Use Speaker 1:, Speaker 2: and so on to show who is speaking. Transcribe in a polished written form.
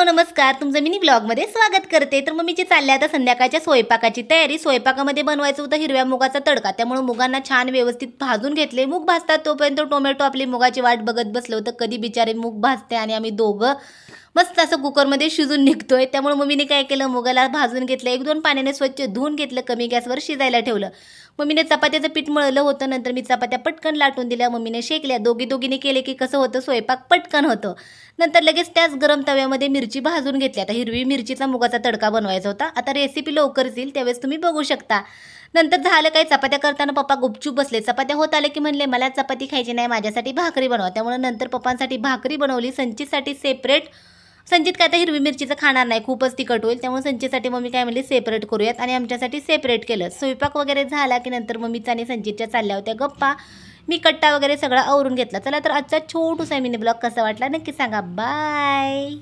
Speaker 1: Hello नमस्कार, तुमचं mini ब्लॉगमध्ये स्वागत करते. तर मम्मीची चालली आता संध्याकाळच्या स्वयंपाकाची तयारी. स्वयंपाकामध्ये बनवायचं होतं हिरव्या मुगाचा तडका, त्यामुळे मुगांना छान व्यवस्थित भाजून घेतले. मूग भाजतात तोपर्यंत टोमॅटो आपली मुगाची वाट बघत बसलं होतं, कधी बिचारे मूग भाजते आणि आम्ही दोघं मस्त असं कुकरमध्ये शिजून निघतोय. त्यामुळे मम्मीने काय केलं, मुगाला भाजून घेतलं, 1-2 पाण्याने स्वच्छ धुवून घेतलं, कमी गॅसवर शिजायला ठेवलं. मम्मीने चपात्याचं पीठ मळलं होतं, नंतर मी चपात्या पटकन लाटून दिल्या, मम्मीने शेकल्या. दोघीने केले की कसं होतं, स्वयंपाक पटकन होतं. नंतर लगेच त्याच गरम तव्यामध्ये मिरची भाजून घेतली. आता हिरवी मिरचीचा मुगाचा तडका बनवायचा होता. आता रेसिपी लवकरच येईल, त्यावेळेस तुम्ही बघू शकता. नंतर झालं काही, चपात्या करताना पप्पा गुपचूप बसले. चपात्या होत आले की म्हणले मला चपाती खायची नाही, माझ्यासाठी भाकरी बनवा. त्यामुळे नंतर पप्पांसाठी भाकरी बनवली. संचितसाठी सेपरेट. संचित काय आता हिरवी मिरचीचं खाणार नाही, खूपच तिखट होईल. त्यामुळे संचितसाठी मम्मी काय म्हणली सेपरेट करूयात आणि आमच्यासाठी सेपरेट केलं. स्वयंपाक वगैरे झाला की नंतर मम्मीचा आणि संचितच्या चालल्या होत्या गप्पा. मी कट्टा वगैरे सगळा आवरून घेतला. चला तर आजचा छोटूसा मिनी ब्लॉग कसा वाटला नक्की सांगा. बाय.